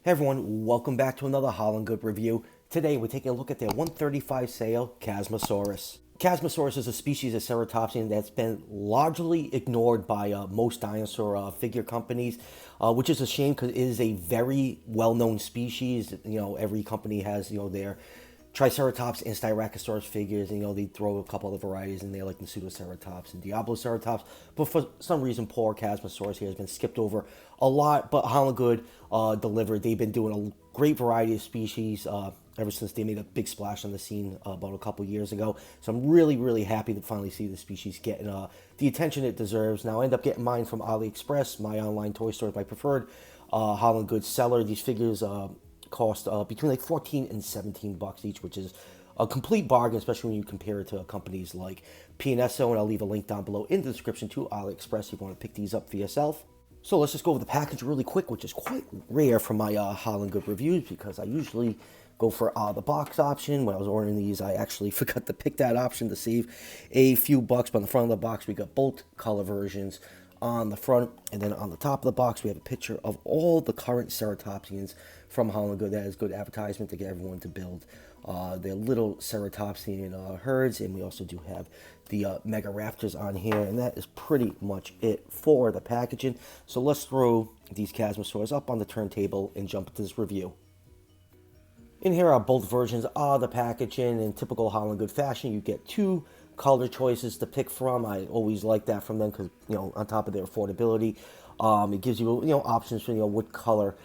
Hey everyone, welcome back to another Haolonggood review. Today we're taking a look at their 135 sale Chasmosaurus. Chasmosaurus is a species of ceratopsian that's been largely ignored by most dinosaur figure companies, which is a shame because it is a very well-known species. You know, every company has, their Triceratops and Styracosaurus figures, and they throw a couple of varieties in there like the Pseudoceratops and Diabloceratops. But for some reason, poor Chasmosaurus here has been skipped over a lot. But Haolonggood delivered. They've been doing a great variety of species ever since they made a big splash on the scene about a couple years ago. So I'm really, really happy to finally see the species getting the attention it deserves. Now, I end up getting mine from AliExpress, my online toy store, my preferred Haolonggood seller. These figures cost between like 14 and 17 bucks each, which is a complete bargain, especially when you compare it to companies like P&SO, and I'll leave a link down below in the description to AliExpress if you want to pick these up for yourself. So let's just go over the package really quick, which is quite rare for my Haolonggood reviews because I usually go for the box option. When I was ordering these, I actually forgot to pick that option to save a few bucks. But on the front of the box, we got both color versions on the front, and then on the top of the box we have a picture of all the current Ceratopsians from Haolonggood. That is good advertisement to get everyone to build their little Ceratopsian herds. And we also do have the Mega Raptors on here, and that is pretty much it for the packaging. So let's throw these Chasmosaurs up on the turntable and jump into this review. And here are both versions of the packaging. In typical Haolonggood fashion, you get two color choices to pick from. I always like that from them because, on top of their affordability, it gives you, options for, what color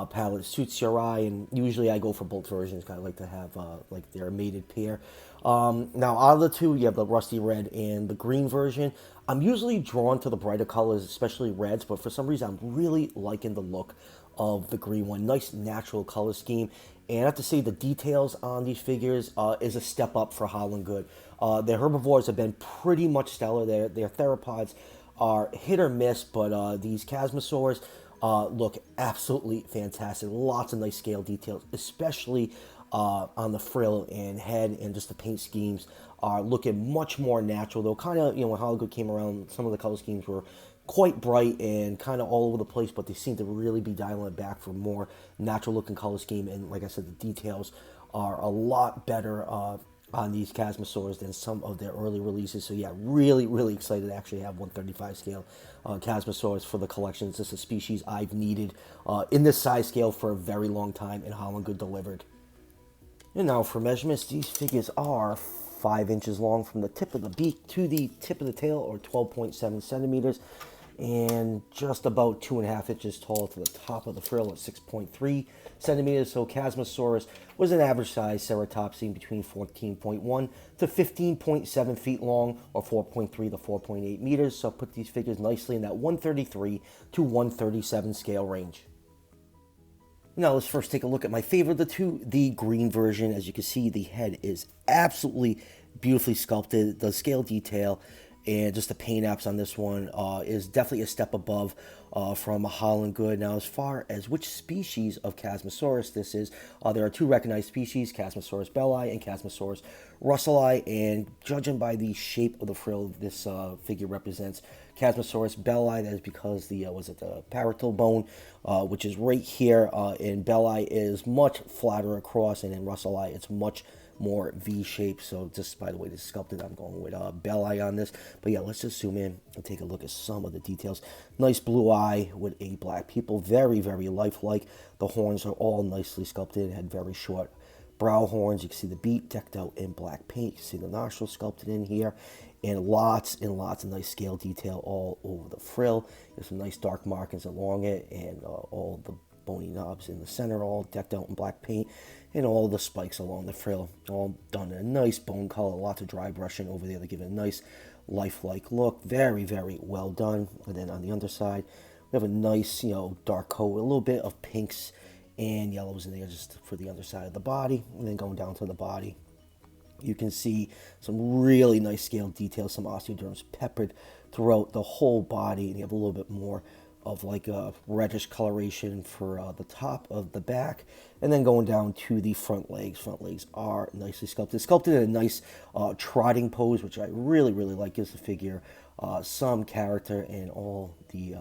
palette suits your eye. And usually I go for both versions. I like to have, like, their mated pair. Now, out of the two, you have the rusty red and the green version. I'm usually drawn to the brighter colors, especially reds, but for some reason, I'm really liking the look of the green one. Nice natural color scheme. And I have to say the details on these figures is a step up for Haolonggood. Their herbivores have been pretty much stellar. Their theropods are hit or miss, but these Chasmosaurs look absolutely fantastic. Lots of nice scale details, especially on the frill and head, and just the paint schemes are looking much more natural. Though kind of, when Haolonggood came around, some of the color schemes were quite bright and kind of all over the place, but they seem to really be dialing it back for more natural looking color scheme. And like I said, the details are a lot better on these Chasmosaurs than some of their early releases. So yeah, really, really excited to actually have 135 scale Chasmosaurs for the collections. This is a species I've needed in this size scale for a very long time, and Haolonggood delivered. And now for measurements, these figures are 5 inches long from the tip of the beak to the tip of the tail, or 12.7 centimeters, and just about 2.5 inches tall to the top of the frill at 6.3 centimeters. So Chasmosaurus was an average size Ceratopsian between 14.1 to 15.7 feet long, or 4.3 to 4.8 meters. So put these figures nicely in that 133 to 137 scale range. Now let's first take a look at my favorite of the two, the green version. As you can see, the head is absolutely beautifully sculpted. The scale detail and just the paint apps on this one is definitely a step above from Haolonggood. Now, as far as which species of Chasmosaurus this is, there are two recognized species, Chasmosaurus belli and Chasmosaurus russelli, and judging by the shape of the frill this figure represents Chasmosaurus belli. That is because the the parietal bone, which is right here in belli, is much flatter across, and in russelli it's much more V-shaped. So just by the way this is sculpted, I'm going with belli on this. But yeah, let's just zoom in and take a look at some of the details. Nice blue eye with a black pupil, very, very lifelike. The horns are all nicely sculpted, had very short brow horns. You can see the beak decked out in black paint. You can see the nostrils sculpted in here, and lots of nice scale detail all over the frill. There's some nice dark markings along it, and all the bony knobs in the center all decked out in black paint, and all the spikes along the frill all done in a nice bone color. Lots of dry brushing over there to give it a nice lifelike look. Very, very well done. And then on the underside we have a nice, dark coat with a little bit of pinks and yellows in there just for the underside of the body. And then going down to the body, you can see some really nice scale details, some osteoderms peppered throughout the whole body, and you have a little bit more of like a reddish coloration for the top of the back. And then going down to the front legs are nicely sculpted in a nice trotting pose, which I really, really like. Gives the figure some character, and all the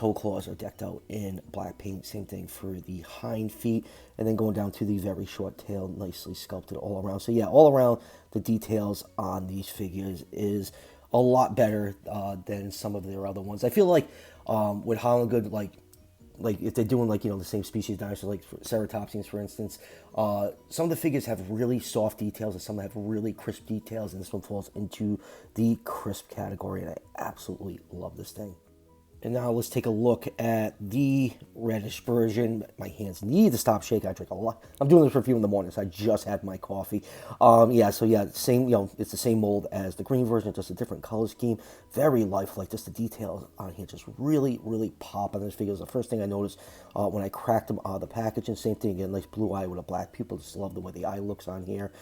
toe claws are decked out in black paint. Same thing for the hind feet. And then going down to the very short tail, nicely sculpted all around. So yeah, all around, the details on these figures is a lot better than some of their other ones. I feel like with Haolonggood, like if they're doing like, you know, the same species dinosaurs, like for Ceratopsians, for instance, some of the figures have really soft details and some have really crisp details, and this one falls into the crisp category, and I absolutely love this thing. And now let's take a look at the reddish version. My hands need to stop shaking. I drink a lot. I'm doing this review in the morning, so I just had my coffee. Same, you know, it's the same mold as the green version, just a different color scheme. Very lifelike. Just the details on here just really, really pop on this figure. It was the first thing I noticed when I cracked them out of the package. And same thing again, nice blue eye with a black pupil. Just love the way the eye looks on here.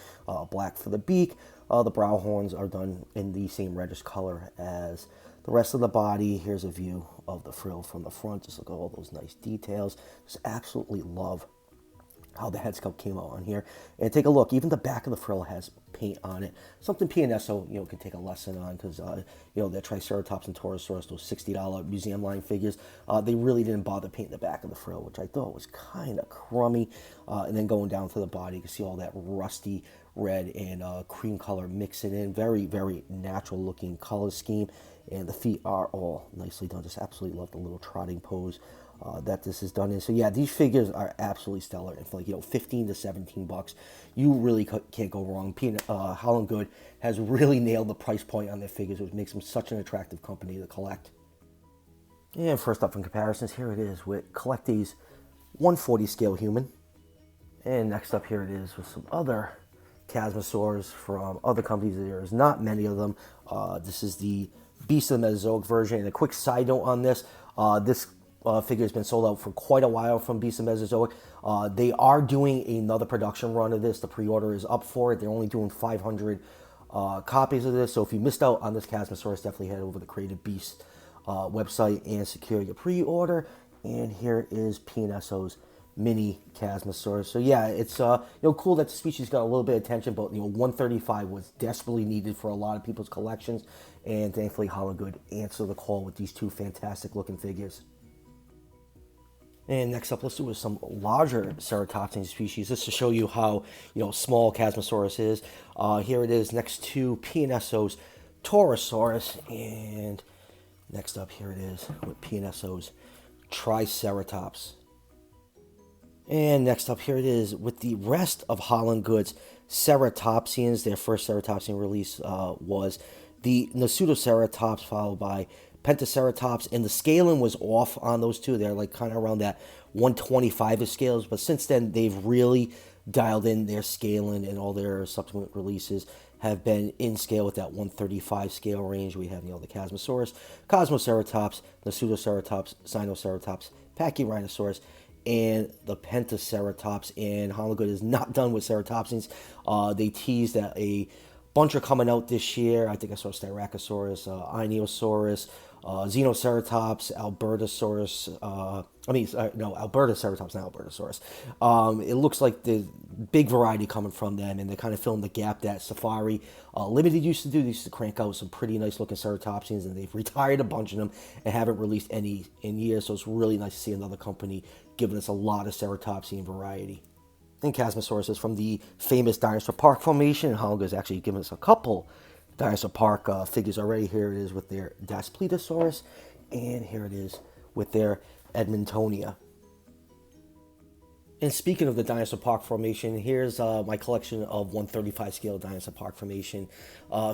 Black for the beak. The brow horns are done in the same reddish color as the rest of the body. Here's a view of the frill from the front. Just look at all those nice details. Just absolutely love how the head sculpt came out on here. And take a look, even the back of the frill has paint on it. Something PNSO, you know, can take a lesson on, because, you know, the Triceratops and Torosaurus, those $60 museum line figures, they really didn't bother painting the back of the frill, which I thought was kind of crummy. And then going down to the body, you can see all that rusty red and cream color mixing in. Very, very natural looking color scheme. And the feet are all nicely done. Just absolutely love the little trotting pose that this is done in. So yeah, these figures are absolutely stellar. And for like, you know, 15 to 17 bucks, you really can't go wrong. Haolonggood has really nailed the price point on their figures, which makes them such an attractive company to collect. And first up in comparisons, here it is with Collecte's 140 scale human. And next up, here it is with some other Chasmosaurs from other companies. There's not many of them. This is the Beast of the Mesozoic version. And a quick side note on this, this figure has been sold out for quite a while from Beast of the Mesozoic. They are doing another production run of this. The pre-order is up for it. They're only doing 500 copies of this. So if you missed out on this Chasmosaurus, definitely head over to the Creative Beast website and secure your pre-order. And here is PNSO's mini Chasmosaurus. So yeah, it's you know, cool that the species got a little bit of attention, but you know, 135 was desperately needed for a lot of people's collections, and thankfully Haolonggood answered the call with these two fantastic looking figures. And next up, let's do with some larger Ceratopsian species, just to show you how, you know, small Chasmosaurus is. Here it is next to PNSO's Torosaurus, and next up, here it is with PNSO's Triceratops. And next up, here it is with the rest of Haolonggood's Ceratopsians. Their first Ceratopsian release was the Pseudoceratops, followed by Pentaceratops, and the scaling was off on those two. They're like kind of around that 125 scales, but since then they've really dialed in their scaling, and all their subsequent releases have been in scale with that 135 scale range. We have, you know, the Chasmosaurus, Cosmoceratops, the Pseudoceratops, Sinoceratops, Pachyrhinosaurus, and the Pentaceratops. And Haolonggood is not done with Ceratopsians. They teased that a bunch are coming out this year. I think I saw Styracosaurus, Ionosaurus, Xenoceratops, Albertosaurus. Albertoceratops, not Albertosaurus. It looks like the big variety coming from them, and they're kind of filling the gap that Safari Limited used to do. They used to crank out some pretty nice looking Ceratopsians, and they've retired a bunch of them and haven't released any in years. So it's really nice to see another company giving us a lot of Ceratopsian variety. And Chasmosaurus is from the famous Dinosaur Park formation, and Haolonggood has actually given us a couple Dinosaur Park figures already. Here it is with their Daspletosaurus, and here it is with their Edmontonia. And speaking of the Dinosaur Park formation, here's my collection of 135 scale Dinosaur Park formation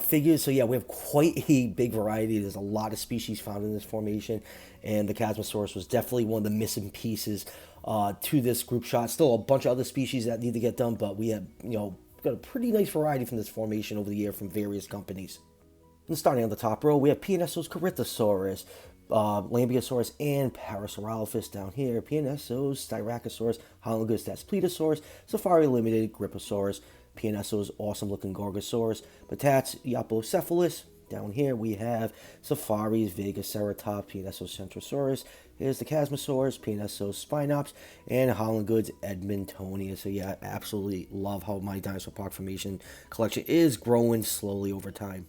figures. So yeah, we have quite a big variety. There's a lot of species found in this formation, and the Chasmosaurus was definitely one of the missing pieces to this group shot. Still a bunch of other species that need to get done, but we have, you know, got a pretty nice variety from this formation over the year from various companies. And starting on the top row, we have PNSO's Corythosaurus, Lambeosaurus, and Parasaurolophus. Down here, PNSO's Styracosaurus, Haolonggood's Daspletosaurus, Safari Limited, Gripposaurus, PNSO's awesome looking Gorgosaurus, Batat's Yapocephalus. Down here we have Safari's Vegaceratops, PNSO's Centrosaurus. Here's the Chasmosaurus, PNSO's Spinops, and Haolonggood's Edmontonia. So yeah, I absolutely love how my Dinosaur Park formation collection is growing slowly over time.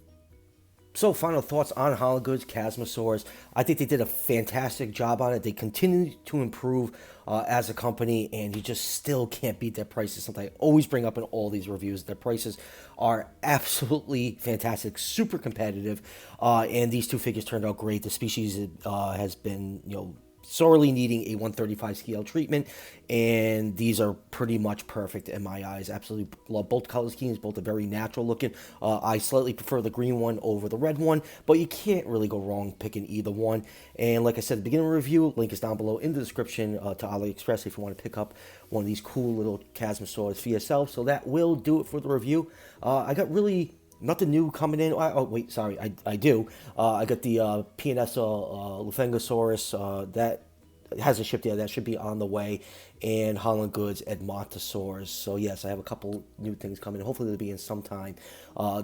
So, final thoughts on Haolonggood's Chasmosaurus. I think they did a fantastic job on it. They continue to improve as a company, and you just still can't beat their prices. Something I always bring up in all these reviews. Their prices are absolutely fantastic, super competitive, and these two figures turned out great. The species has been, sorely needing a 135 scale treatment, and these are pretty much perfect in my eyes. Absolutely love both color schemes. Both are very natural looking. I slightly prefer the green one over the red one, but you can't really go wrong picking either one. And like I said at the beginning of the review, link is down below in the description to AliExpress if you want to pick up one of these cool little Chasmosaurus for yourself. So that will do it for the review. I got really nothing new coming in. Oh, wait, sorry, I do. I got the P&S Lufengosaurus. That hasn't shipped yet. That should be on the way. And Haolonggood's Edmontosaurus. So, yes, I have a couple new things coming. Hopefully, they'll be in sometime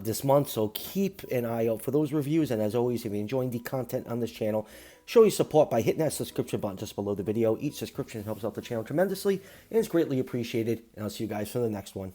this month. So, keep an eye out for those reviews. And as always, if you're enjoying the content on this channel, show your support by hitting that subscription button just below the video. Each subscription helps out the channel tremendously and is greatly appreciated. And I'll see you guys for the next one.